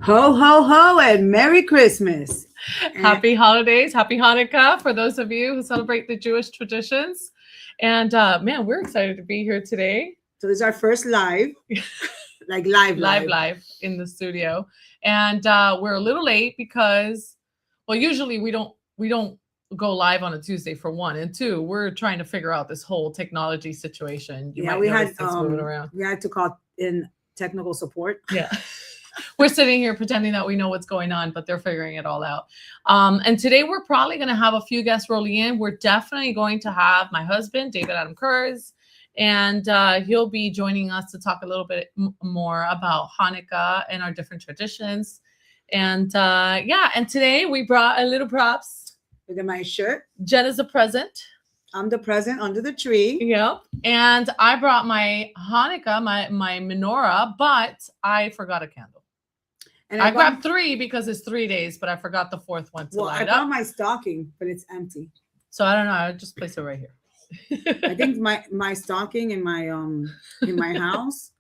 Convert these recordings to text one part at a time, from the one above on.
Ho, ho, ho, and Merry Christmas. And Happy holidays, happy Hanukkah for those of you who celebrate the Jewish traditions. And man, we're excited to be here today, so this is our first live, like live. live in the studio. And we're a little late because, well, usually we don't go live on a Tuesday for one, and two, we're trying to figure out this whole technology situation. You Yeah, might notice things moving around. we had to call in technical support. Yeah. We're sitting here pretending that we know what's going on, but they're figuring it all out. And today we're probably going to have a few guests rolling in. We're definitely going to have my husband, David Adam Kurz, and he'll be joining us to talk a little bit more about Hanukkah and our different traditions. And and today we brought a little props. Look at my shirt. Jen is a present. I'm the present under the tree. Yep. And I brought my Hanukkah, my menorah, but I forgot a candle. And I grabbed 3 because it's 3 days, but I forgot the 4th one to light I up. got my stocking, but it's empty. So I don't know. I just place it right here. I think my stocking in my house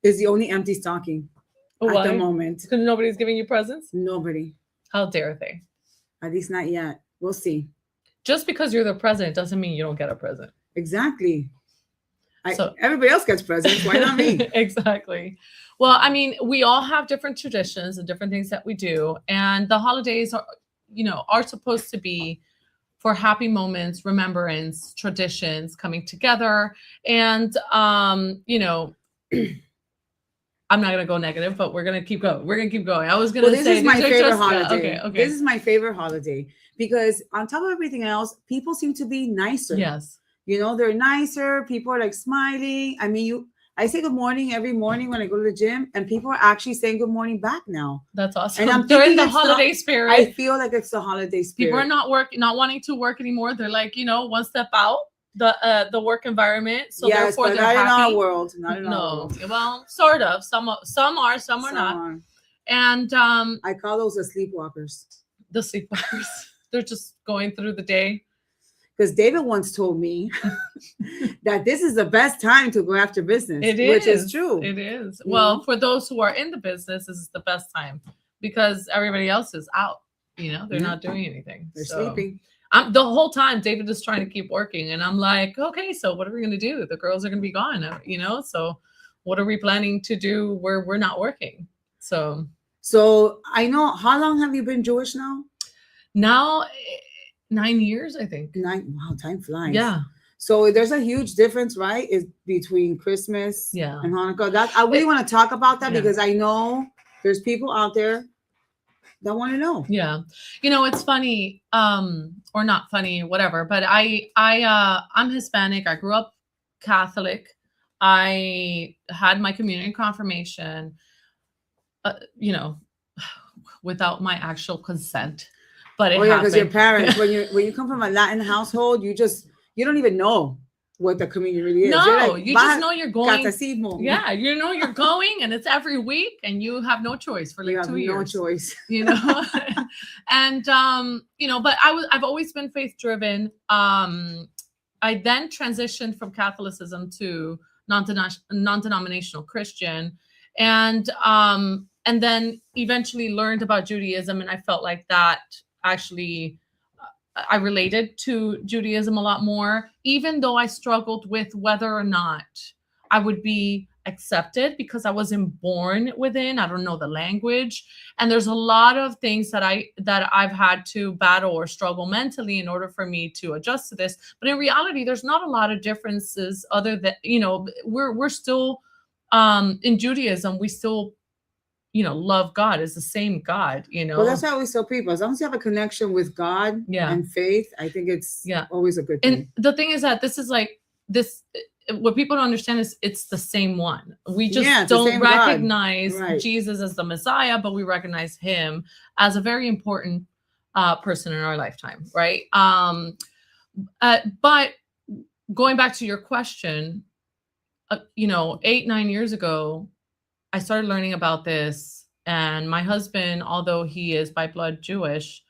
is the only empty stocking at the moment. Because nobody's giving you presents? Nobody. How dare they? At least not yet. We'll see. Just because you're the president doesn't mean you don't get a present. Exactly. Everybody else gets presents. Why not me? Exactly. Well, I mean, we all have different traditions and different things that we do. And the holidays are supposed to be for happy moments, remembrance, traditions coming together. And, I'm not going to go negative, but we're going to keep going. We're going to keep going. I was going to say this is my favorite holiday. Okay. This is my favorite holiday because on top of everything else, people seem to be nicer. Yes. They're nicer. People are like smiling. I mean, I say good morning every morning when I go to the gym, and people are actually saying good morning back now. That's awesome. And I'm during the holiday spirit. I feel like it's the holiday spirit. People are not wanting to work anymore. They're like, one step out the work environment. So yes, therefore but they're not happy. In our world. Not in our world. Well, sort of. Some are, some are not. And I call those the sleepwalkers. The sleepwalkers. They're just going through the day. Because David once told me that this is the best time to go after business. Which is true. It is. Well, for those who are in the business, this is the best time because everybody else is out. They're not doing anything. They're sleeping. The whole time David is trying to keep working, and I'm like, okay, so what are we going to do? The girls are going to be gone, so what are we planning to do where we're not working? So I know, how long have you been Jewish now? Now 9 years, I think. 9. Wow, time flies. Yeah. So there's a huge difference, right? Is between Christmas and Hanukkah. That I really want to talk about that because I know there's people out there that want to know. Yeah. It's funny, or not funny, whatever, but I'm Hispanic. I grew up Catholic. I had my community confirmation, without my actual consent. But because your parents, when you come from a Latin household, you don't even know what the community really is. No, you just know you're going. Catecismo. Yeah, you're going, and it's every week, and you have no choice for like 2 years. No choice. And but I've always been faith driven. I then transitioned from Catholicism to non-denominational Christian, and then eventually learned about Judaism, and I felt like that actually I related to Judaism a lot more, even though I struggled with whether or not I would be accepted because I wasn't born within. I don't know the language, and there's a lot of things that I've had to battle or struggle mentally in order for me to adjust to this. But in reality, there's not a lot of differences other than we're still in Judaism. We still love God. Is the same God, Well, that's how I always tell people. As long as you have a connection with God and faith, I think it's always a good thing. And the thing is that this is like this. What people don't understand is it's the same one. We just don't recognize Jesus as the Messiah, but we recognize him as a very important person in our lifetime, right? But going back to your question, 8-9 years ago, I started learning about this, and my husband, although he is by blood Jewish,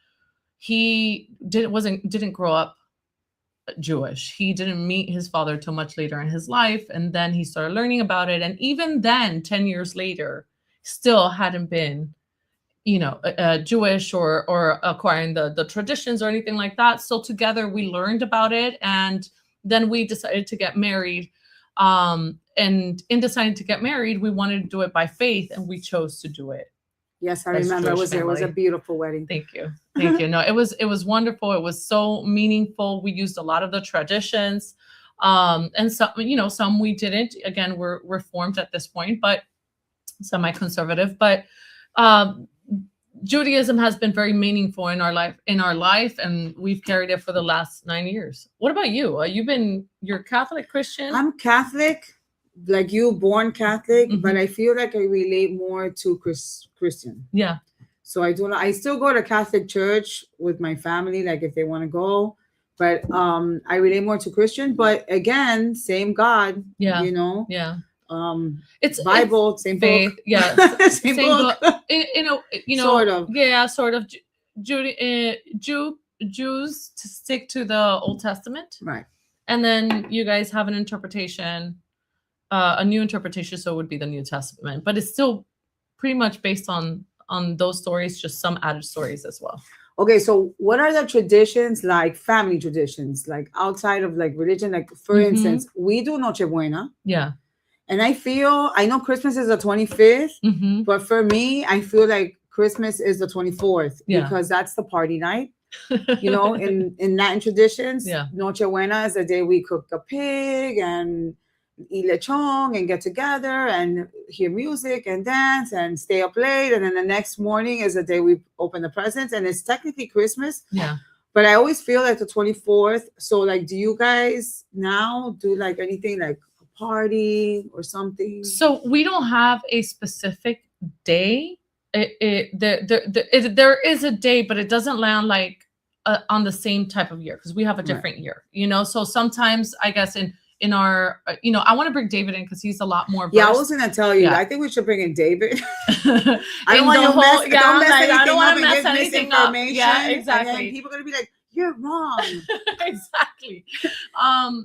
he didn't grow up Jewish. He didn't meet his father till much later in his life, and then he started learning about it. And even then, 10 years later, still hadn't been, Jewish or acquiring the traditions or anything like that. So together we learned about it, and then we decided to get married. And in deciding to get married, we wanted to do it by faith, and we chose to do it. Yes, I remember. I was there. It was a beautiful wedding. Thank you. No, it was wonderful. It was so meaningful. We used a lot of the traditions, and some we didn't. Again, we're Reformed at this point, but semi-conservative. But Judaism has been very meaningful in our life, and we've carried it for the last 9 years. What about you? You're Catholic, Christian? I'm Catholic, like you, born Catholic, but I feel like I relate more to Christian. Yeah. So I still go to Catholic church with my family, like if they want to go, but I relate more to Christian. But again, same God. Yeah. Yeah. It's Bible, same faith, book. Yeah. same book. Sort of. Yeah, sort of. Jews to stick to the Old Testament, right? And then you guys have an interpretation, a new interpretation, so it would be the New Testament, but it's still pretty much based on those stories, just some added stories as well. Okay, so what are the traditions, like family traditions, like outside of like religion? Like for instance, we do Noche Buena. Yeah. And I know Christmas is the 25th, but for me, I feel like Christmas is the 24th because that's the party night. In Latin traditions, Noche Buena is the day we cook a pig and eat lechon and get together and hear music and dance and stay up late. And then the next morning is the day we open the presents, and it's technically Christmas. Yeah. But I always feel like the 24th. So like, do you guys now do like anything like party or something? So we don't have a specific day. There is a day, but it doesn't land like on the same type of year because we have a different year, so sometimes I guess in our I want to bring David in because he's a lot more versed. I was gonna tell you, I think we should bring in David. I don't want to mess anything up. Yeah, exactly. And then people are gonna be like, you're wrong. Exactly.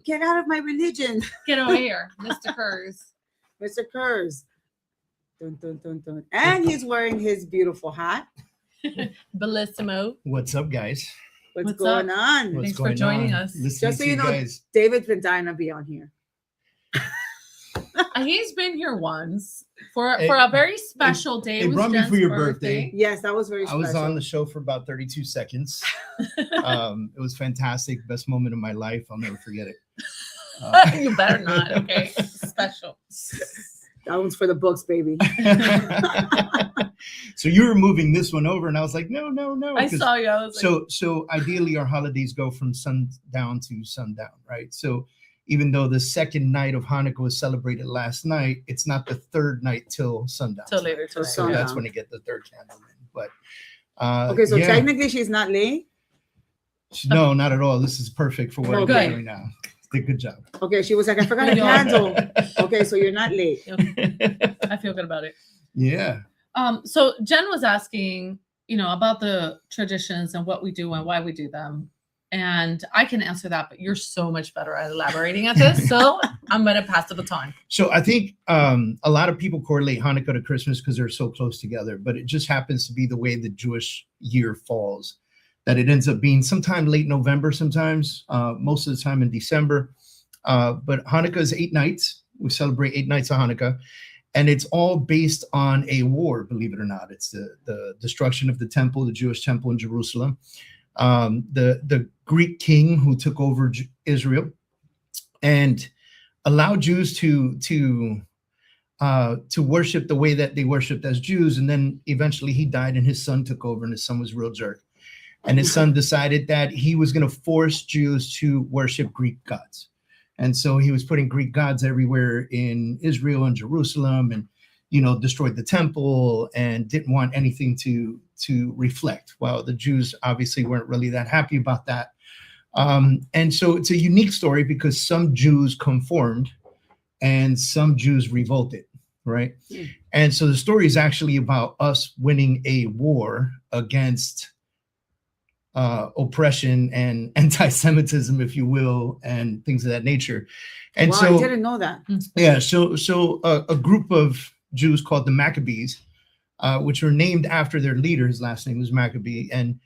Get out of my religion. Get over here, Mr. Kurz. Mr. Kurz. Dun, dun, dun, dun. And he's wearing his beautiful hat. Bellissimo. What's up, guys? What's going on? Thanks for joining us. Just so you know, guys. David's been dying to be on here. He's been here once for a very special day. It brought me for your birthday. Yes, that was very special. I was on the show for about 32 seconds. It was fantastic. Best moment of my life. I'll never forget it. You better not. Okay. Special. That one's for the books, baby. So you were moving this one over, and I was like, no. I saw you. I was so ideally, our holidays go from sundown to sundown, right? So even though the second night of Hanukkah was celebrated last night, it's not the third night till sundown. Till later. So that's when you get the third candle in. But okay, so technically she's not late? No, not at all. This is perfect for what I'm doing right now. Did a good job. Okay, she was like, I forgot a candle. Okay, so you're not late. I feel good about it. Yeah. So Jen was asking, about the traditions and what we do and why we do them. And I can answer that, but you're so much better at elaborating at this. So I'm going to pass the baton. So I think a lot of people correlate Hanukkah to Christmas because they're so close together, but it just happens to be the way the Jewish year falls, that it ends up being sometime late November, sometimes, most of the time in December. But Hanukkah is 8 nights. We celebrate 8 nights of Hanukkah. And it's all based on a war, believe it or not. It's the destruction of the temple, the Jewish temple in Jerusalem. The Greek king who took over Israel and allowed Jews to worship the way that they worshipped as Jews. And then eventually he died and his son took over, and his son was a real jerk. And his son decided that he was going to force Jews to worship Greek gods. And so he was putting Greek gods everywhere in Israel and Jerusalem, and, destroyed the temple and didn't want anything to reflect. Well, the Jews obviously weren't really that happy about that. And so it's a unique story because some Jews conformed and some Jews revolted, right? Mm. And so the story is actually about us winning a war against oppression and anti-Semitism, if you will, and things of that nature. And I didn't know that. Yeah, so a group of Jews called the Maccabees which were named after their leader. His last name was Maccabee, and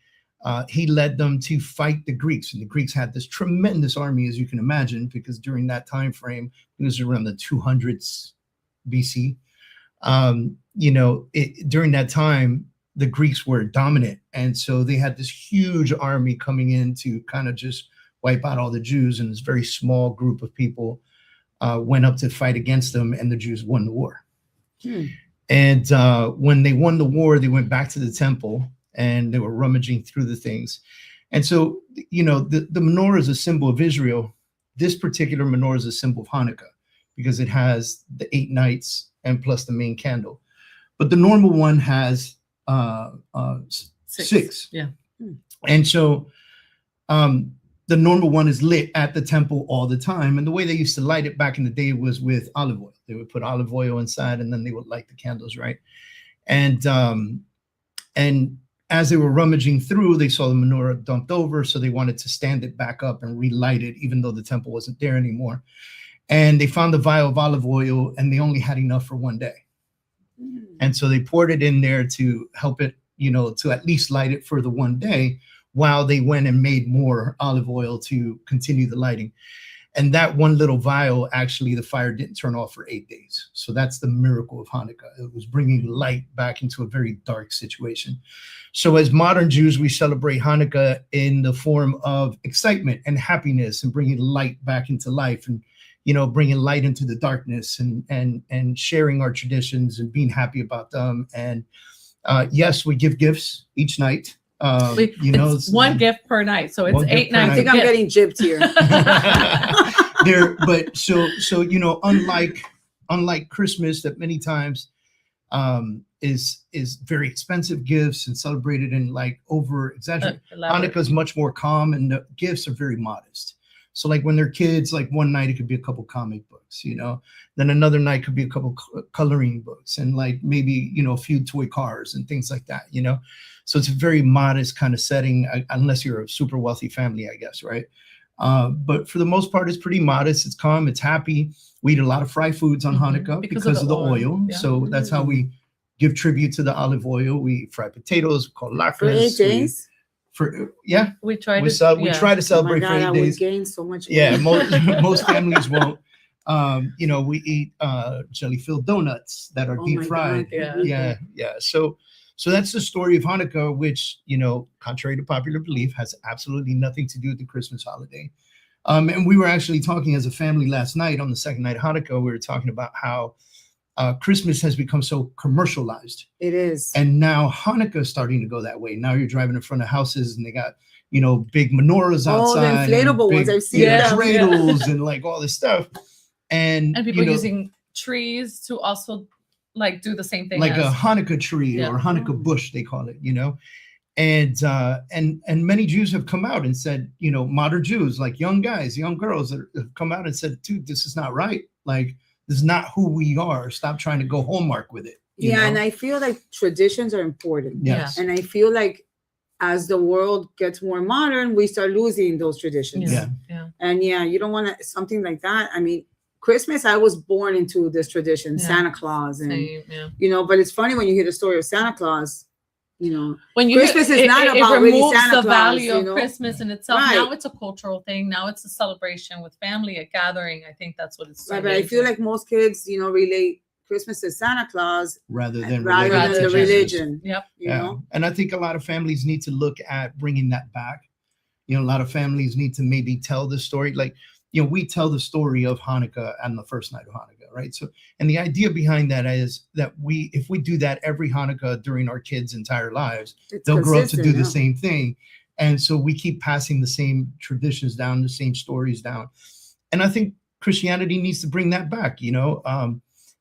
he led them to fight the Greeks. And the Greeks had this tremendous army, as you can imagine, because during that time frame, it was around the 200s BC. During that time, the Greeks were dominant. And so they had this huge army coming in to kind of just wipe out all the Jews. And this very small group of people went up to fight against them, and the Jews won the war. And when they won the war, they went back to the temple and they were rummaging through the things. And so, the menorah is a symbol of Israel. This particular menorah is a symbol of Hanukkah because it has the 8 nights and plus the main candle. But the normal one has 6. Yeah. And so the normal one is lit at the temple all the time. And the way they used to light it back in the day was with olive oil. They would put olive oil inside and then they would light the candles, right? And as they were rummaging through, they saw the menorah dumped over. So they wanted to stand it back up and relight it, even though the temple wasn't there anymore. And they found the vial of olive oil and they only had enough for one day. And so they poured it in there to help it, to at least light it for the one day, while they went and made more olive oil to continue the lighting. And that one little vial, actually, the fire didn't turn off for 8 days. So that's the miracle of Hanukkah. It was bringing light back into a very dark situation. So as modern Jews, we celebrate Hanukkah in the form of excitement and happiness and bringing light back into life and, bringing light into the darkness and sharing our traditions and being happy about them. And yes, we give gifts each night. It's one gift per night, so it's 8 nights. I think I'm getting gypped here. Unlike Christmas, that many times is very expensive gifts and celebrated in like over exaggerated. Hanukkah is much more calm, and the gifts are very modest. So like when they're kids, like one night it could be a couple comic books, then another night could be a couple coloring books and like maybe, a few toy cars and things like that, So it's a very modest kind of setting, unless you're a super wealthy family, I guess, right? But for the most part, it's pretty modest. It's calm. It's happy. We eat a lot of fried foods on Hanukkah because of the oil. Yeah. So that's how we give tribute to the olive oil. We fry potatoes, we call latkes. For 8 days? We try to celebrate for 8 days. Gain so much weight. Yeah, most families won't. We eat jelly-filled donuts that are deep fried. God, yeah. So that's the story of Hanukkah, which, contrary to popular belief, has absolutely nothing to do with the Christmas holiday. And we were actually talking as a family last night on the second night of Hanukkah. We were talking about how Christmas has become so commercialized. It is. And now Hanukkah is starting to go that way. Now you're driving in front of houses and they got, big menorahs outside. Oh, the inflatable ones. I've seen them. Dreidels and like all this stuff. And people using trees to also like do the same thing. Like a Hanukkah tree or Hanukkah bush, they call it, And many Jews have come out and said, modern Jews, like young guys, young girls that have come out and said, dude, this is not right. Like, this is not who we are. Stop trying to go Hallmark with it. You know? And I feel like traditions are important. Yes. And I feel like as the world gets more modern, we start losing those traditions. Yeah. And you don't want to, something like that. I mean, Christmas, I was born into this tradition, Santa Claus. And, but it's funny when you hear the story of Santa Claus, when Christmas is not about really Santa Claus. The value of Christmas in itself. Right. Now it's a cultural thing. Now it's a celebration with family, a gathering. I think that's what it's. Right, but I feel like most kids, relate Christmas to Santa Claus rather than the religion. Yep. You know? And I think a lot of families need to look at bringing that back. A lot of families need to maybe tell the story. Like, we tell the story of Hanukkah on the first night of Hanukkah, right? So, and the idea behind that is that if we do that every Hanukkah during our kids' entire lives, they'll grow up to do the same thing. And so we keep passing the same traditions down, the same stories down. And I think Christianity needs to bring that back,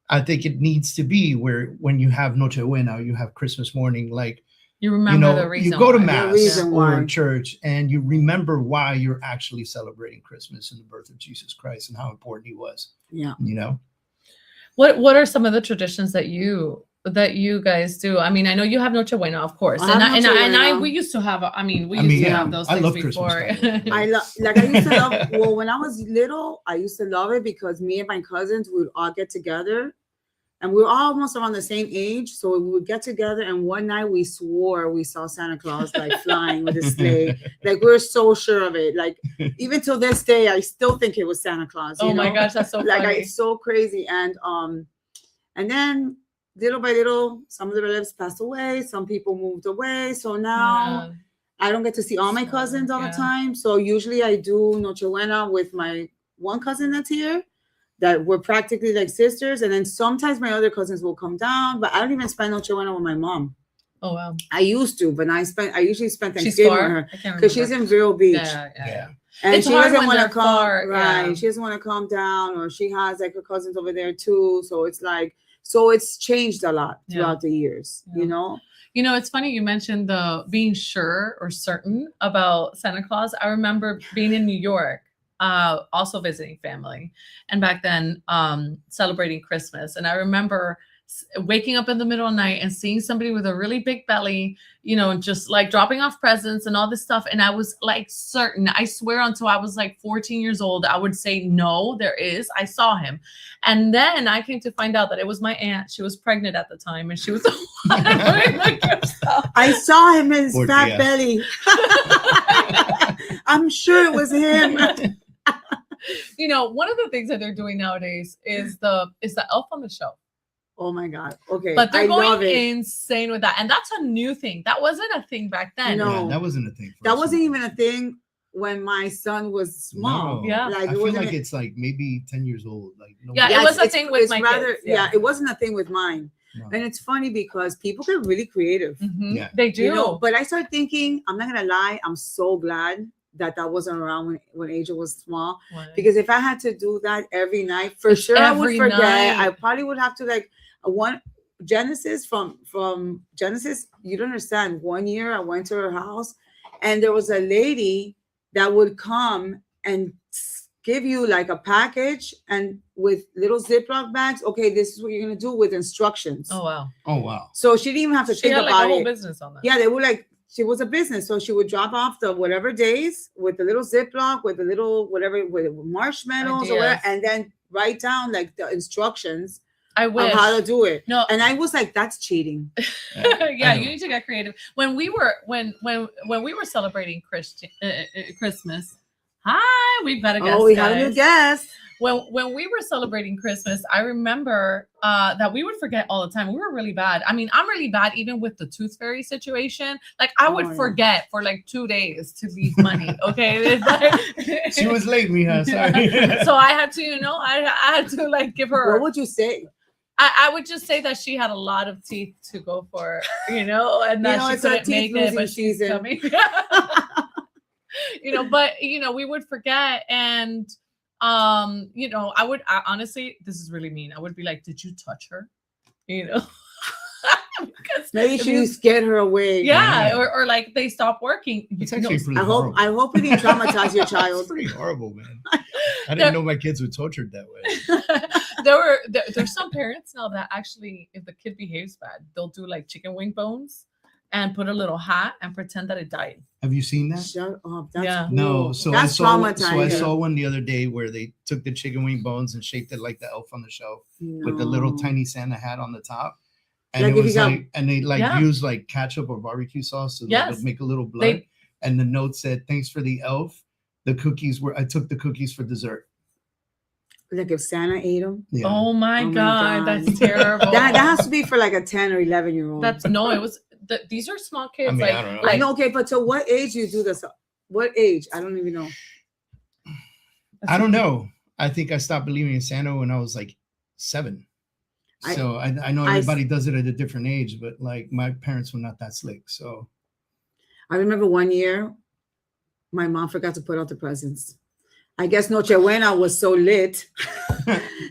I think it needs to be where when you have Noche Buena, you have Christmas morning, like, you remember the reason. You go to mass or church and you remember why you're actually celebrating Christmas and the birth of Jesus Christ and how important he was. Yeah. What are some of the traditions that you guys do? I mean, I know you have Noche Buena, of course. We used to have have those things before. I used to love when I was little, I used to love it because me and my cousins would all get together And we were almost around the same age. So we would get together, and one night we swore we saw Santa Claus like flying with a sleigh. Like we were so sure of it. Like even till this day, I still think it was Santa Claus. Oh my gosh, that's so like funny. it's so crazy. And then little by little, some of the relatives passed away. Some people moved away. So now I don't get to see all my cousins all the time. So usually I do Noche Buena with my one cousin that's here, that we're practically like sisters. And then sometimes my other cousins will come down, but I don't even spend Noche Buena with my mom. Oh, wow. I used to, but I usually spend Thanksgiving with her because she's in Vero Beach. Yeah. And it's she hard doesn't when want to come, far, right? She doesn't want to come down, or she has like her cousins over there too. So it's like, so it's changed a lot throughout the years, you know? You know, it's funny you mentioned the being sure or certain about Santa Claus. I remember being in New York, also visiting family, and back then celebrating Christmas. And I remember waking up in the middle of the night and seeing somebody with a really big belly, you know, just like dropping off presents and all this stuff. And I was like certain, I swear, until I was like 14 years old, I would say, no, there is. I saw him. And then I came to find out that it was my aunt. She was pregnant at the time, and she was the one doing the gift stuff. I saw him in his fat belly. I'm sure it was him. You know, one of the things that they're doing nowadays is the Elf on the Shelf. Oh my God. Okay. But they're going insane with that. And that's a new thing. That wasn't a thing back then. No, yeah, that wasn't a thing. That wasn't even a thing when my son was small. No. Yeah. Like, I feel like it's like maybe 10 years old. Like, no, yeah, it was a thing with my kids. Yeah, it wasn't a thing with mine. No. And it's funny because people get really creative. Mm-hmm. Yeah. They do. You know, but I started thinking, I'm not going to lie, I'm so glad that wasn't around when Angel was small. Right. Because if I had to do that every night, for sure I would forget. Night. I probably would have to like one Genesis from Genesis. You don't understand. One year I went to her house, and there was a lady that would come and give you like a package and with little Ziploc bags. Okay, this is what you're gonna do with instructions. Oh wow. Oh wow. So she didn't even have to think about it. She had like a whole business on that. Yeah, they were like, she was a business. So she would drop off the whatever days with the little Ziploc, with the little whatever, with marshmallows or whatever, and then write down like the instructions. I wish. Of how to do it. No, and I was like, that's cheating. Yeah, you need to get creative. When we were celebrating Christmas. Hi, we've got a guest. Oh, we have a new guest. When we were celebrating Christmas, I remember that we would forget all the time. We were really bad. I mean, I'm really bad even with the tooth fairy situation. Like I would forget for like 2 days to leave money. Okay. She was late, Mija. Sorry. So I had to, I had to like give her. What would you say? I would just say that she had a lot of teeth to go for, and that she couldn't make it, but she's coming. But we would forget, and I honestly, this is really mean. I would be like, did you touch her? Because maybe she scared her away. Yeah, or like they stopped working. It's actually pretty horrible. I hope it didn't traumatize your child. It's pretty horrible, man. I didn't know my kids were tortured that way. There's some parents now that actually, if the kid behaves bad, they'll do like chicken wing bones and put a little hat and pretend that it died. Have you seen that? Shut up. That's cool. No. So that's traumatizing. So I saw one the other day where they took the chicken wing bones and shaped it like the Elf on the Shelf with the little tiny Santa hat on the top. And like it was like, and they used like ketchup or barbecue sauce to make a little blood. And the note said, "Thanks for the elf. I took the cookies for dessert." Like if Santa ate them. Yeah. Oh my God, that's terrible. That has to be for like a 10 or 11-year-old. It was. These are small kids. I mean, I don't know. I know, okay, but to what age do you do this? What age? I don't even know. I don't know. I think I stopped believing in Santa when I was like 7. So I know everybody does it at a different age, but like my parents were not that slick. So I remember one year, my mom forgot to put out the presents. I guess Noche Buena was so lit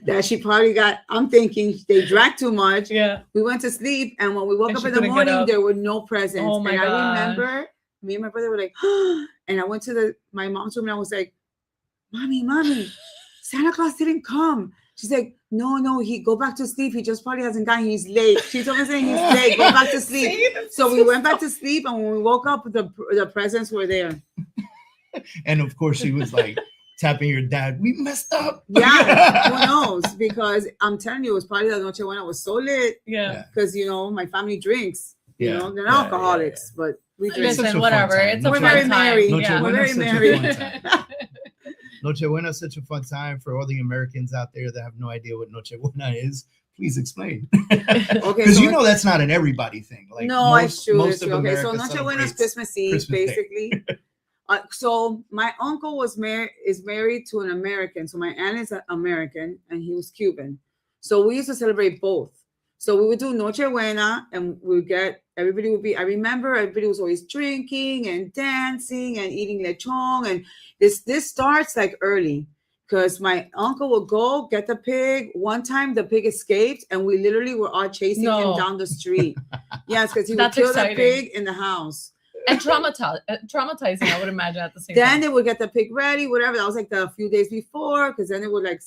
that she probably got, I'm thinking they drank too much. Yeah. We went to sleep, and when we woke up in the morning, there were no presents. Oh my God. I remember me and my brother were like, and I went to my mom's room and I was like, Mommy, Santa Claus didn't come. She's like, no, he go back to sleep. He just probably hasn't gotten. He's late. She told me saying he's late. Go back to sleep. So we went back to sleep, and when we woke up, the presents were there. And of course, she was like, tapping your dad. We messed up. Yeah, who knows? Because I'm telling you, it was probably the Noche Buena was so lit. Yeah. Because, you know, my family drinks. You know, they're not alcoholics, but we drink. Listen, whatever. It's we're very merry. We're very merry. Noche Buena is such a fun time for all the Americans out there that have no idea what Noche Buena is. Please explain. Okay, because you know that's not an everybody thing. Like no, it's true. Most of okay, so Noche Buena is Christmas Eve, basically. So my uncle is married to an American. So my aunt is an American and he was Cuban. So we used to celebrate both. So we would do Noche Buena and everybody would be, I remember everybody was always drinking and dancing and eating lechon. And this starts like early because my uncle would go get the pig. One time the pig escaped and we literally were all chasing him down the street. Yes, because he would kill the pig in the house. And traumatizing, I would imagine at the same time. Then they would get the pig ready, whatever. That was like the few days before, because then they would have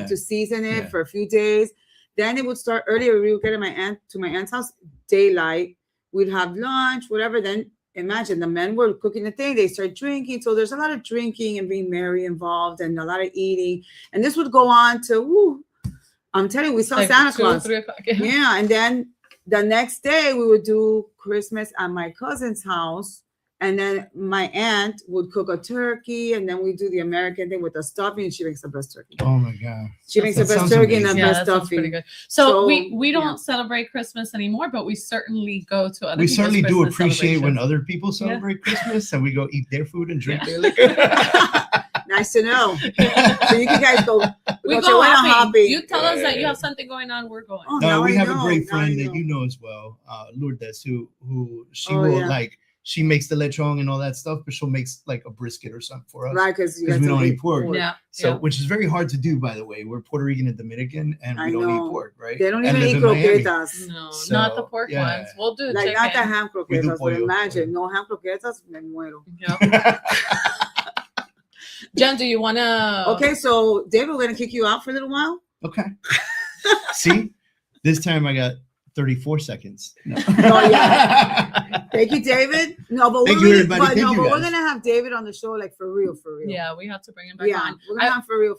to season it for a few days. Then it would start earlier. We would get to my aunt's house, daylight. We'd have lunch, whatever. Then imagine the men were cooking the thing. They start drinking. So there's a lot of drinking and being merry involved and a lot of eating. And this would go on to, I'm telling you, we saw like Santa Claus. 3 o'clock. Yeah. And then the next day we would do Christmas at my cousin's house. And then my aunt would cook a turkey, and then we do the American thing with the stuffing, and she makes the best turkey. Oh my God. She makes the best turkey and the best stuffing. Pretty good. So we don't celebrate Christmas anymore, but we certainly go to other people's certainly do Christmas appreciate when other people celebrate Christmas and we go eat their food and drink their liquor. Nice to know. So you guys go. We go hopping. You tell us that you have something going on, we're going. Oh, no, we have a great friend that you know as well, Lourdes, who she will like. She makes the lechon and all that stuff, but she'll make like a brisket or something for us. Right, because we don't eat pork. Yeah. So, which is very hard to do, by the way. We're Puerto Rican and Dominican, and we don't eat pork, right? They don't even eat croquetas. No, not the pork ones. We'll do like chicken. Not the ham croquetas. But imagine, no ham croquetas, me muero. Yep. Jen, do you want to? Okay, so David, we're gonna kick you out for a little while. Okay. See, this time I got 34 seconds. No. Oh, yeah. Thank you, David. No, but we're gonna have David on the show, like for real. Yeah, we have to bring him back on. We're gonna have for real.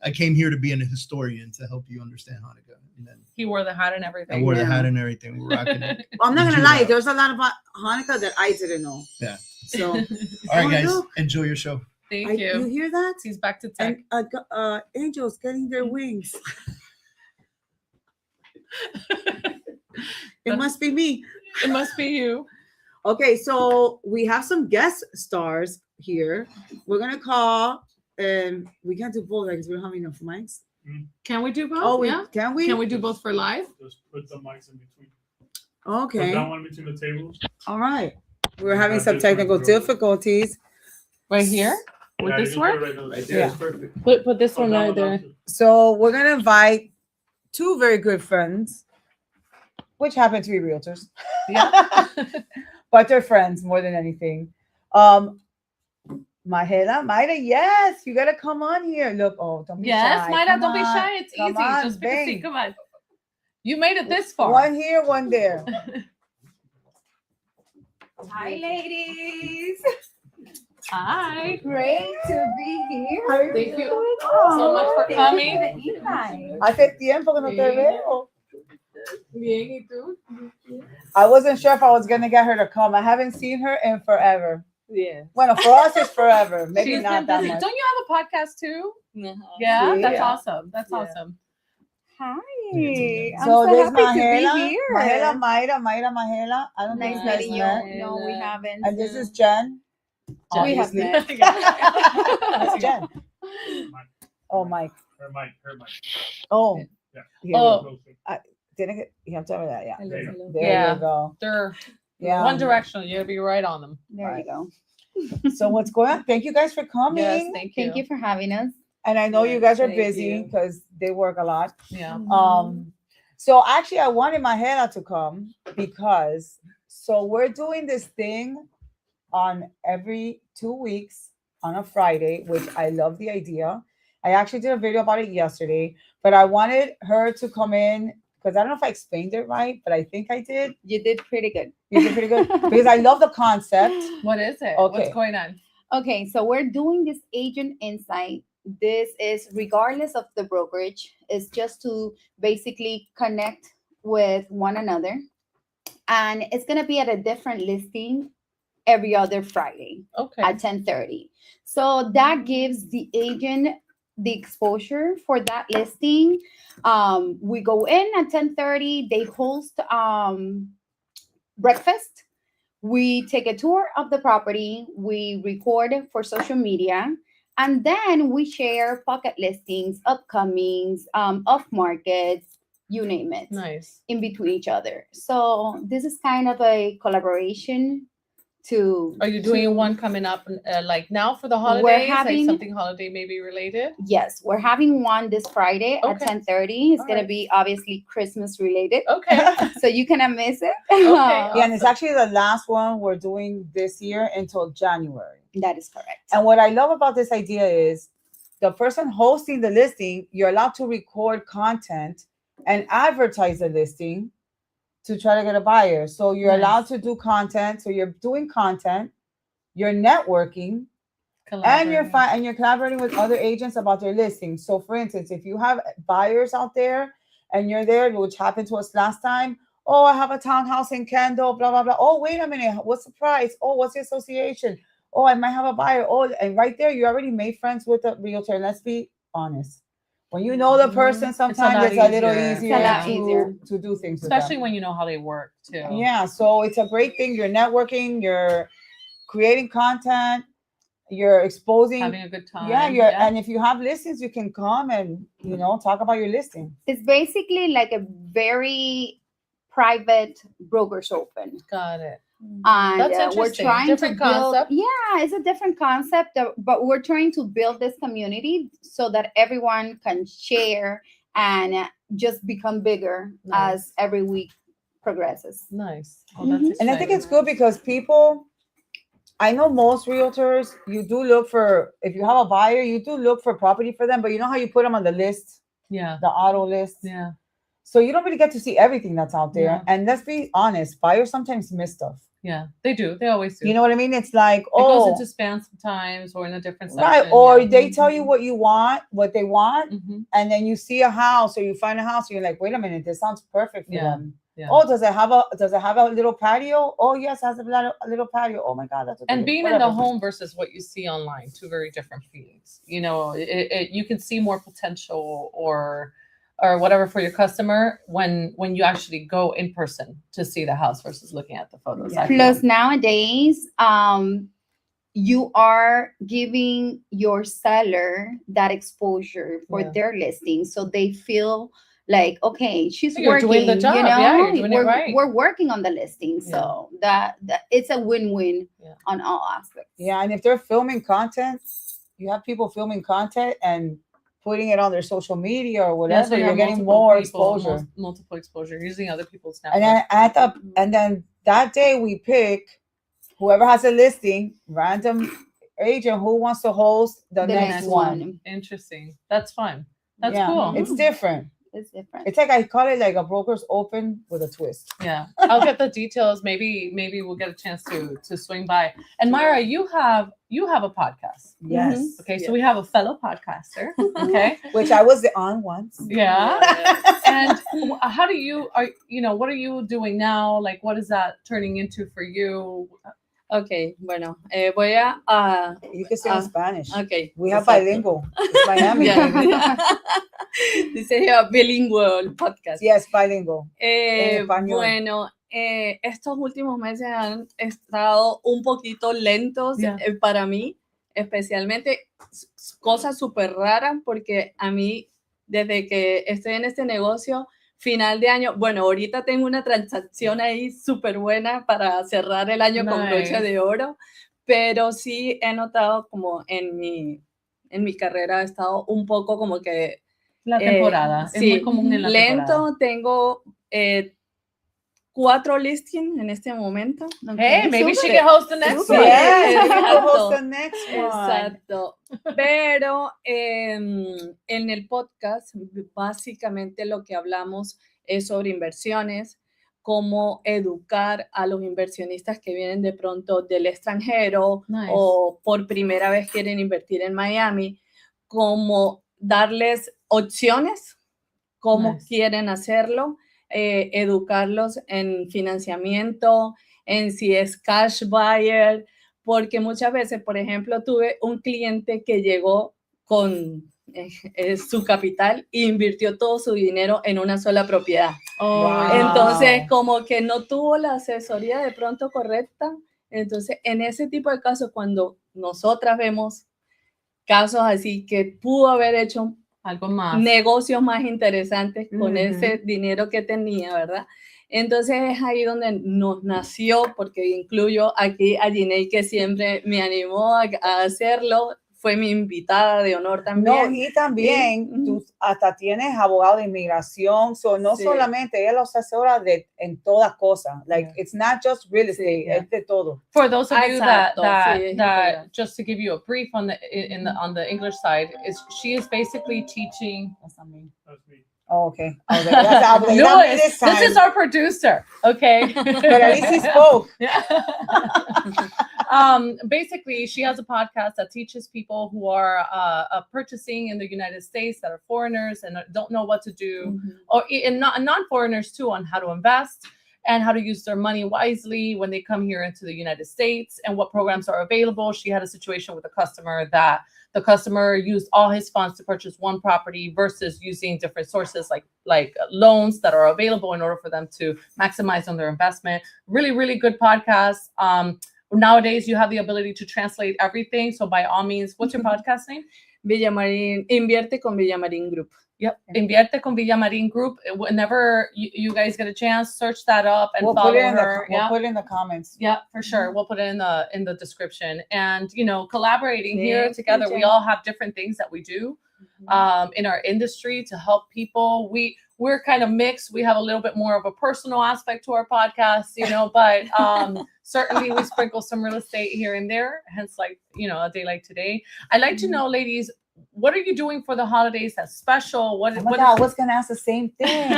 I came here to be a historian to help you understand Hanukkah. And then he wore the hat and everything. I wore the hat and everything. We're rocking it. Well, I'm not gonna lie, there's a lot about Hanukkah that I didn't know. Yeah. So all right, guys, enjoy your show. Thank you. You hear that? He's back to tech. And angels getting their wings. It must be me. It must be you. Okay, so we have some guest stars here. We're gonna call, and we can't do both because we don't have enough mics. Can we do both? Oh, can we? Can we do both for live? Just put the mics in between. Okay. Put that one between the tables. All right. We're having some technical difficulties. Right here? Would this work? Right there. Yeah. Perfect. Put this one right there. So we're gonna invite two very good friends, which happen to be realtors. Yeah. But they're friends more than anything. Mayra, yes, you gotta come on here. Look, don't be shy. Yes, Mayra, come don't be on. shy. It's Come easy. on, Just pick a seat. Come on. You made it this far. One here, one there. Hi, ladies. Hi. Great to be here. Thank you so much for coming. Hace tiempo que no te veo. Bien, ¿y tú? I wasn't sure if I was gonna get her to come. I haven't seen her in forever. Yeah. Well, for us, it's forever. Maybe She's not that much. Don't you have a podcast too? Uh-huh. Yeah, Sí, that's awesome. That's awesome. Hi. I'm So so there's happy Mahela, to be here. Mahela. I don't think Nice you guys meeting you. met. No, we haven't. And this is Jen. We have Obviously. met. That's Jen. Oh, Mike. Her mic. Oh. Yeah. Here Oh. you have to tell me that, yeah. There you Hello. There Yeah. you go. They're Yeah. one directional. You gotta be right on them. There you go. So what's going on? Thank you guys for coming. Yes, thank you. Thank you for having us. And I know you guys are Thank busy you. because they work a lot. Yeah. So actually I wanted Mahela to come because we're doing this thing on every 2 weeks on a Friday, which I love the idea. I actually did a video about it yesterday, but I wanted her to come in because I don't know if I explained it right, but I think I did. You did pretty good. You did pretty good because I love the concept. What is it? Okay. What's going on? Okay, so we're doing this agent insight. This is regardless of the brokerage. It's just to basically connect with one another. And it's going to be at a different listing every other Friday at 10:30. So that gives the agent the exposure for that listing. We go in at 10:30. They host breakfast. We take a tour of the property. We record for social media. And then we share pocket listings, upcomings, off markets, you name it. Nice. In between each other. So this is kind of a collaboration to. Are you doing one coming up like now for the holidays? Like something holiday maybe related? Yes, we're having one this Friday at 10:30. It's going to be obviously Christmas related. Okay. So you cannot miss it. Okay. Yeah, and it's actually the last one we're doing this year until January. That is correct. And what I love about this idea is the person hosting the listing, you're allowed to record content and advertise the listing to try to get a buyer. So you're allowed to do content. So you're doing content, you're networking, and you're collaborating with other agents about their listings. So for instance, if you have buyers out there and you're there, which happened to us last time, oh, I have a townhouse in Kendall, blah, blah, blah. Oh, wait a minute. What's the price? Oh, what's the association? Oh, I might have a buyer. Oh, and right there, you already made friends with a realtor. And let's be honest. When you know the person, sometimes it's a little easier to do things. Especially when you know how they work too. Yeah, so it's a great thing. You're networking, you're creating content, you're exposing, having a good time. Yeah, and if you have listings, you can come and talk about your listing. It's basically like a very private brokers open. Got it. And that's interesting. We're trying different to build, concept. Yeah, it's a different concept, but we're trying to build this community so that everyone can share and just become bigger as every week progresses. Nice. And I think it's good because I know most realtors, you do look for, if you have a buyer, you do look for property for them, but you know how you put them on the list? Yeah. The auto list? Yeah. So you don't really get to see everything that's out there. Yeah. And let's be honest, buyers sometimes miss stuff. Yeah, they do. They always do. You know what I mean? It's like, it goes into spam sometimes or in a different section. Right. Or they tell you what they want, mm-hmm. and then you see a house or you find a house and you're like, wait a minute, this sounds perfect for them. Yeah. Oh, does it have a little patio? Oh, yes, it has a little patio. Oh my God, that's and being in the home versus what you see online, two very different feelings. You know, you can see more potential or whatever for your customer when you actually go in person to see the house versus looking at the photos. Yeah. Plus nowadays, you are giving your seller that exposure for their listing, so they feel like, okay, she's working, doing the job. You're doing it right. We're working on the listing, so that it's a win-win on all aspects. Yeah, and if they're filming content, you have people filming content and putting it on their social media or whatever, you're getting more exposure. Multiple exposure, using other people's network. And then that day we pick whoever has a listing, random agent who wants to host the next one. Interesting. That's fun. That's cool. It's different. It's different. It's like I call it like a broker's open with a twist. Yeah, I'll get the details. Maybe we'll get a chance to swing by. And Myra, you have a podcast. Yes. Okay, so we have a fellow podcaster. Okay, which I was on once. Yeah. And how do you what are you doing now? Like, what is that turning into for you? Okay, bueno, voy a... You can say in Spanish. Okay. We have bilingual. It's Miami. Dice bilingual podcast. Yes, bilingual. Bueno, estos últimos meses han estado un poquito lentos para mí, especialmente cosas súper raras, porque a mí, desde que estoy en este negocio, final de año, bueno, ahorita tengo una transacción ahí súper buena para cerrar el año con broche de oro, pero sí he notado como en mi carrera ha estado un poco como que... La temporada, es muy común en la temporada. Tengo 4 listings en este momento. Hey, maybe she can host the next one. Yes, host the next one. Exacto. Pero en el podcast, básicamente lo que hablamos es sobre inversiones, cómo educar a los inversionistas que vienen de pronto del extranjero Nice. o por primera vez quieren invertir en Miami, cómo darles opciones, cómo Nice. quieren hacerlo, educarlos en financiamiento, en si es cash buyer, porque muchas veces, por ejemplo, tuve un cliente que llegó con su capital e invirtió todo su dinero en una sola propiedad. Oh, Entonces, como que no tuvo la asesoría de pronto correcta. Entonces, en ese tipo de casos, cuando nosotras vemos casos así que pudo haber hecho algo más, negocios más interesantes con ese dinero que tenía, ¿verdad? Entonces es ahí donde nos nació, porque incluyo aquí a Giney, que siempre me animó a hacerlo, fue mi invitada de honor también. No, y también tú hasta tienes abogado de inmigración, no solamente ella los asesora en todas cosas, like it's not just real estate, es de todo. For those of you that just to give you a brief on the English side, she is basically teaching. That's not me. That's me. Oh, okay. Luis, this is our producer, okay? But at least he spoke. Basically, she has a podcast that teaches people who are purchasing in the United States that are foreigners and don't know what to do, or non-foreigners too, on how to invest and how to use their money wisely when they come here into the United States and what programs are available. She had a situation with a customer that the customer used all his funds to purchase one property versus using different sources like loans that are available in order for them to maximize on their investment. Really, really good podcast. Nowadays, you have the ability to translate everything. So by all means, what's your podcast name? Villamarín, Invierte con Villamarín Group. Yep, Invierte con Villamarín Group. Whenever you guys get a chance, search that up and follow her. We'll put it in the comments. Yeah, for sure. We'll put it in the description. And collaborating here together, we all have different things that we do in our industry to help people. We're kind of mixed. We have a little bit more of a personal aspect to our podcast, but certainly we sprinkle some real estate here and there. Hence, a day like today. I'd like to know, ladies, what are you doing for the holidays that's special? I was going to ask the same thing.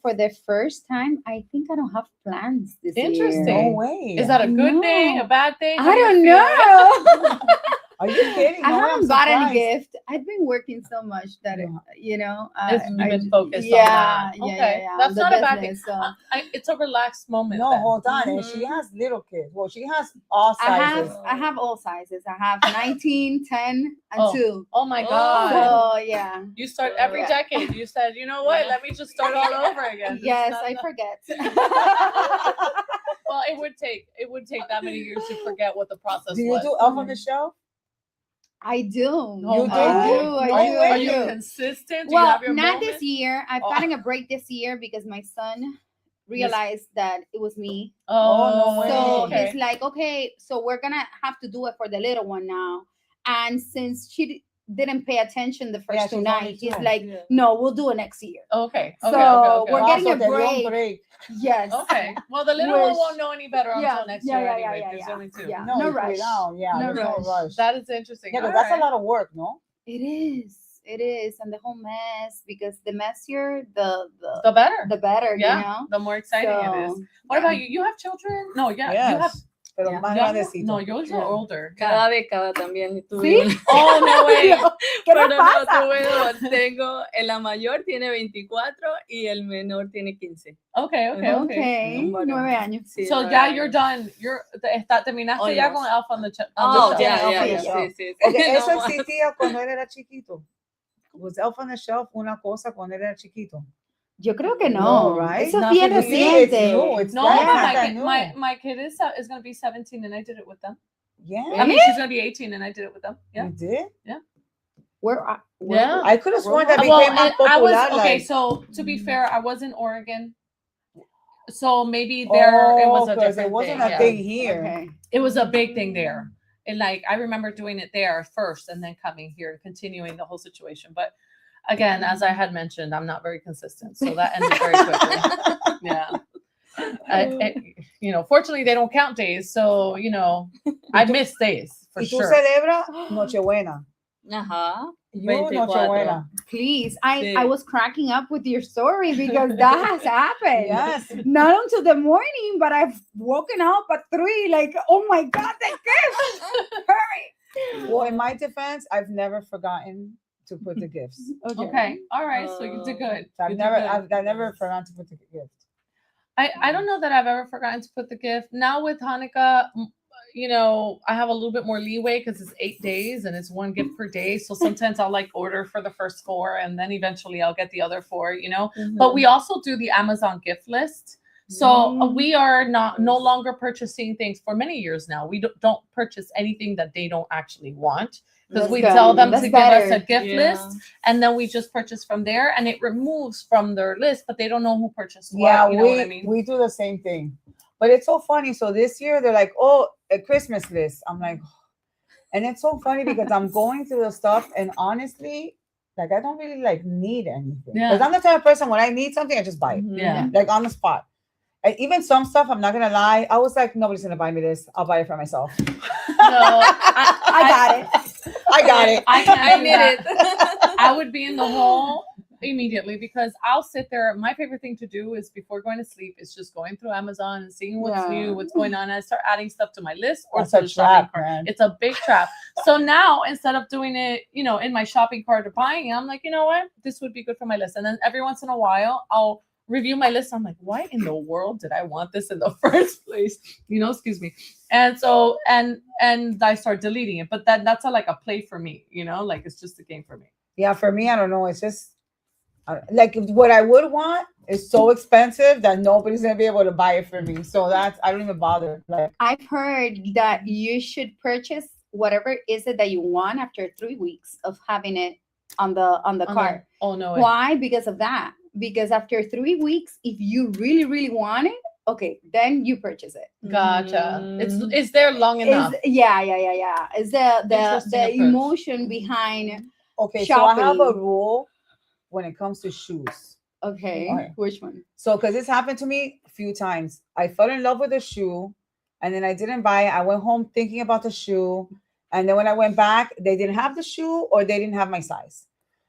For the first time, I think I don't have plans this year. Interesting. No way. Is that a good thing, a bad thing? I don't know. Are you kidding? I haven't got any gift. I've been working so much that you've been focused on that. Okay, that's not a bad thing. So. It's a relaxed moment. No, hold on. And she has little kids. Well, she has all sizes. I have all sizes. I have 19, 10, and 2. Oh my God. Oh yeah. You start every decade. You said, you know what? Let me just start all over again. Yes, I forget. Well, it would take that many years to forget what the process was. Do you do Elf on the Shelf? I do. Are you consistent? Well, not this year. I've gotten a break this year because my son realized that it was me. Oh, so it's like, okay, so we're gonna have to do it for the little one now. And since she didn't pay attention the first 2 nights, he's like, no, we'll do it next year. Okay. So we're getting a break. Yes. Okay. Well, the little one won't know any better until next year anyway. There's only 2. Yeah. No rush. No rush. That is interesting. Yeah, but that's a lot of work, no? It is. And the whole mess, because the messier, the better. The better, yeah. The more exciting it is. What about you? You have children? No, Yes. You have. Pero más grandecito. No, yours are older. Cada década también tuve. ¿Sí? Oh, no way. ¿Qué me pasa? Tengo, la mayor tiene 24 y el menor tiene 15. Okay. 9 años. Sí, so ya you're done. Terminaste ya con Elf on the Shelf. Sí. Okay, eso existía cuando él era chiquito. Was Elf on the Shelf una cosa cuando él era chiquito? Yo creo que no. Right? Eso es bien reciente. My kid is going to be 17 and I did it with them. Yeah. I mean, she's going to be 18 and I did it with them. Yeah. You did? Yeah. Yeah. I could have sworn that became more popular. So to be fair, I was in Oregon. So maybe there it was a different thing. It wasn't a thing here. Okay. It was a big thing there. And I remember doing it there first and then coming here and continuing the whole situation. But again, as I had mentioned, I'm not very consistent, so that ended very quickly. Yeah. Fortunately, they don't count days, so I miss days for sure. ¿Y tú celebras Nochebuena? Ajá. Nochebuena. Please, I was cracking up with your story because that has happened. Yes. Not until the morning, but I've woken up at 3, like, oh my God, the gift! Hurry! Well, in my defense, I've never forgotten to put the gifts. Okay. All right. So you did good. I've never forgotten to put the gift. I don't know that I've ever forgotten to put the gift. Now with Hanukkah, you know, I have a little bit more leeway because it's 8 days and it's 1 gift per day. So sometimes I'll like order for the first 4 and then eventually I'll get the other 4, you know. But we also do the Amazon gift list. So we are no longer purchasing things for many years now. We don't purchase anything that they don't actually want. Because we tell them to give us a gift list, and then we just purchase from there, and it removes from their list, but they don't know who purchased what. Yeah, you know what I mean? We do the same thing. But it's so funny. So this year they're like, oh, a Christmas list. I'm like, and it's so funny because I'm going through the stuff, and honestly, like I don't really like need anything. Because I'm the type of person when I need something, I just buy it. Yeah. Like on the spot. And even some stuff, I'm not gonna lie, I was like, nobody's gonna buy me this. I'll buy it for myself. No, I got it. I got it. I need it. I would be in the hole immediately because I'll sit there. My favorite thing to do is before going to sleep is just going through Amazon and seeing what's new, what's going on. And I start adding stuff to my list or to the shopping cart. Man. It's a big trap. So now instead of doing it, you know, in my shopping cart or buying it, I'm like, you know what? This would be good for my list. And then every once in a while, I'll review my list. I'm like, why in the world did I want this in the first place? You know, excuse me. And so, and I start deleting it, but that's like a play for me, you know, like it's just a game for me. Yeah. For me, I don't know. It's just like what I would want is so expensive that nobody's going to be able to buy it for me. So I don't even bother. Like I've heard that you should purchase whatever is it that you want after 3 weeks of having it on the cart. Oh no. Why? Because of that. Because after 3 weeks, if you really, really want it, okay, then you purchase it. Gotcha. It's there long enough. Yeah. It's the emotion behind shopping. So I have a rule when it comes to shoes. Okay. Right. Which one? So because it's happened to me a few times. I fell in love with a shoe and then I didn't buy it. I went home thinking about the shoe. And then when I went back, they didn't have the shoe or they didn't have my size.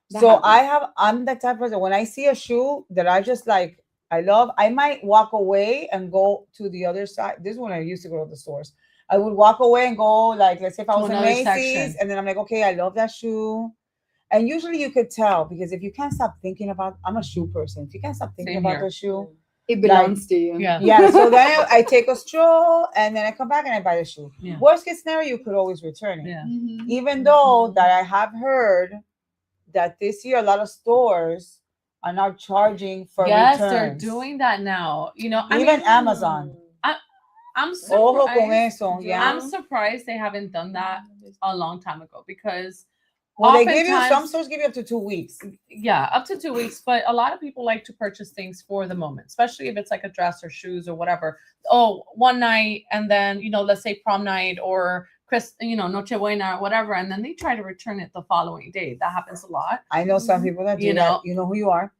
So I'm the type of person, when I see a shoe that I just like, I love, I might walk away and go to the other side. This is when I used to go to the stores. I would walk away and go, like, let's say if I was in Macy's, section. And then I'm like, okay, I love that shoe. And usually you could tell because if you can't stop thinking about, I'm a shoe person. If you can't stop thinking about the shoe, it belongs to you. Yeah. So then I take a stroll and then I come back and I buy the shoe. Yeah. Worst case scenario, you could always return it. Yeah. Even though that I have heard that this year a lot of stores are now charging for returns. Yes, they're doing that now. You know, even Amazon. I'm surprised. Yeah. I'm surprised they haven't done that a long time ago because they give you, some stores give you up to 2 weeks. Yeah, up to 2 weeks. But a lot of people like to purchase things for the moment, especially if it's like a dress or shoes or whatever. Oh, one night and then, you know, let's say prom night or Nochebuena or whatever, and then they try to return it the following day. That happens a lot. I know some people that do that. You know who you are.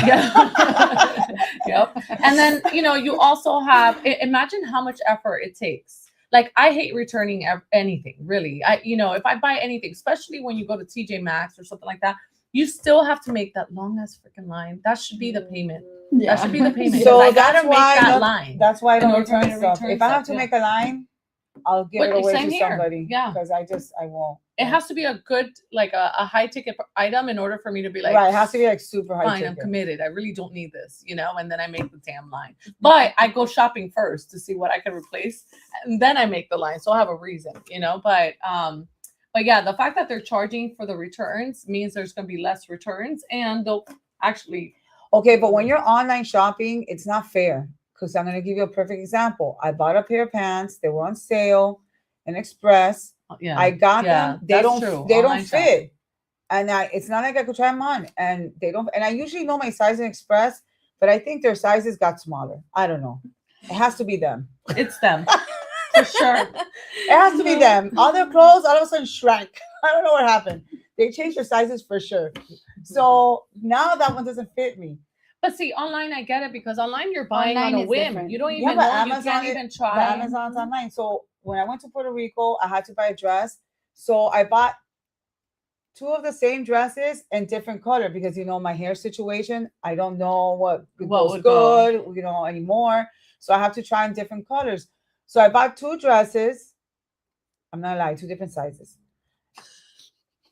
Yeah. Yep. And then, you know, you also have, imagine how much effort it takes. Like, I hate returning anything, really. If I buy anything, especially when you go to TJ Maxx or something like that, you still have to make that long ass freaking line. That should be the payment. Yeah. That should be the payment. So that's why that's why I don't return stuff. If I have to make a line, I'll give it away to somebody. Yeah. Because I won't. It has to be a good, like a high ticket item in order for me to be like, right. It has to be like super high ticket. I'm committed. I really don't need this, and then I make the damn line. But I go shopping first to see what I can replace. And then I make the line. So I have a reason, but yeah, the fact that they're charging for the returns means there's going to be less returns and they'll actually. Okay. But when you're online shopping, it's not fair. Because I'm going to give you a perfect example. I bought a pair of pants. They were on sale in Express. Yeah, I got them. They don't fit. Shopping. And it's not like I could try them on. And they don't. And I usually know my size in Express, but I think their sizes got smaller. I don't know. It has to be them. It's them. For sure. It has to be them. All their clothes all of a sudden shrank. I don't know what happened. They changed their sizes for sure. So now that one doesn't fit me. But see, online, I get it because online you're buying on a whim. Different. You don't even know. Amazon, you can't even try. Amazon's online. So when I went to Puerto Rico, I had to buy a dress. So I bought two of the same dresses in different color because my hair situation. I don't know what goes good, anymore. So I have to try in different colors. So I bought two dresses. I'm not lying, two different sizes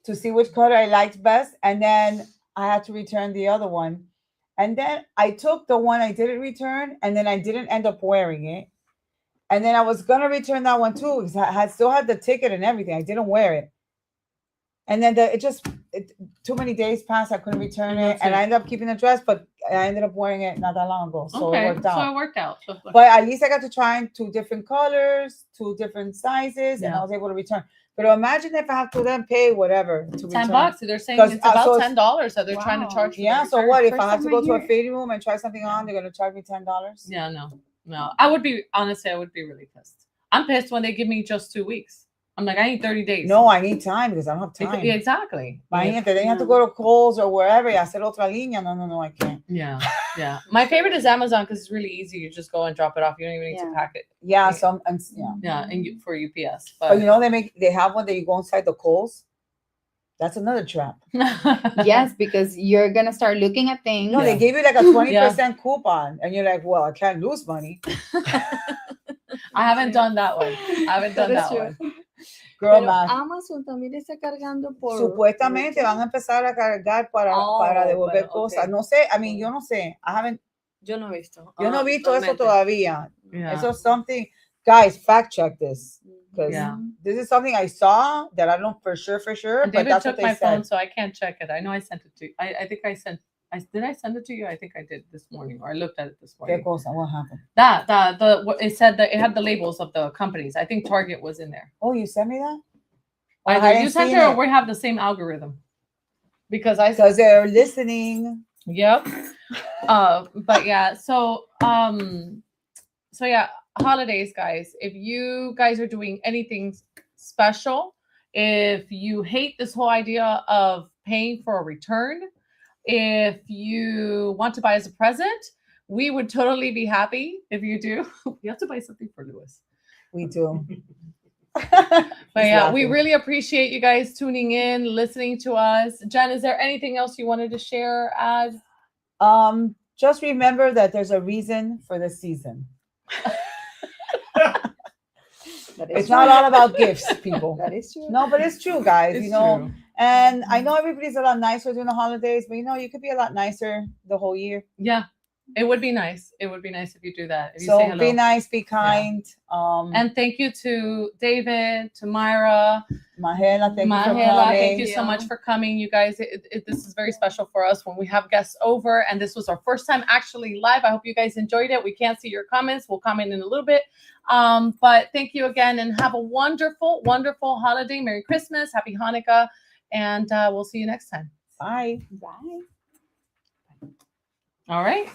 to see which color I liked best, and then I had to return the other one. And then I took the one I didn't return, and then I didn't end up wearing it. And then I was gonna return that one too because I still had the ticket and everything. I didn't wear it. And then too many days passed. I couldn't return it, and I ended up keeping the dress, but I ended up wearing it not that long ago. So it worked out. So it worked out. But at least I got to try in two different colors, two different sizes, and I was able to return. But imagine if I have to then pay whatever to return. $10. They're saying it's about $10 that they're trying to charge. Yeah. So what if I have to go to a fitting room and try something on? They're gonna charge me $10. Yeah. No. I would be really pissed. I'm pissed when they give me just 2 weeks. I'm like, I need 30 days. No, I need time because I don't have time. Yeah, exactly. Imagínate, they have to go to Kohl's or wherever y hacer otra línea. No, I can't. Yeah. My favorite is Amazon because it's really easy. You just go and drop it off. You don't even need to pack it. Yeah, and for UPS. But they have one that you go inside the Kohl's. That's another trap. Yes, because you're gonna start looking at things. No, they gave you like a 20% coupon, and you're like, well, I can't lose money. I haven't done that one. One. Girl, pero Amazon también está cargando por... Supuestamente van a empezar a cargar para devolver cosas. No sé, yo no sé. Yo no he visto. Yo no he visto eso todavía. Eso es something, guys, fact check this. Because this is something I saw that I don't know for sure. And but David that's took what they my said. phone, so I can't check it. I know I sent it to you. I think I sent. Did I send it to you? I think I did this morning, or I looked at it this morning. ¿Qué cosa? What happened? It said that it had the labels of the companies. I think Target was in there. Oh, you sent me that? Either you sent it or we have the same algorithm. Because they're listening. Yep. But yeah, so yeah, holidays, guys. If you guys are doing anything special, if you hate this whole idea of paying for a return, if you want to buy as a present, we would totally be happy if you do. You have to buy something for Lewis. We do. But yeah, we really appreciate you guys tuning in, listening to us. Jen, is there anything else you wanted to share, add? Just remember that there's a reason for the season. It's not all about gifts, people. That is true. No, but it's true, guys. It's true. And I know everybody's a lot nicer during the holidays, but you could be a lot nicer the whole year. Yeah, it would be nice. It would be nice if you do that. If you so say hello. Be nice, be kind. Yeah. And thank you to David, to Myra, Mahela. Thank you so much for coming, you guys. This is very special for us when we have guests over, and this was our first time actually live. I hope you guys enjoyed it. We can't see your comments. We'll comment in a little bit. But thank you again, and have a wonderful, wonderful holiday. Merry Christmas, Happy Hanukkah, and we'll see you next time. Bye. Bye. All right.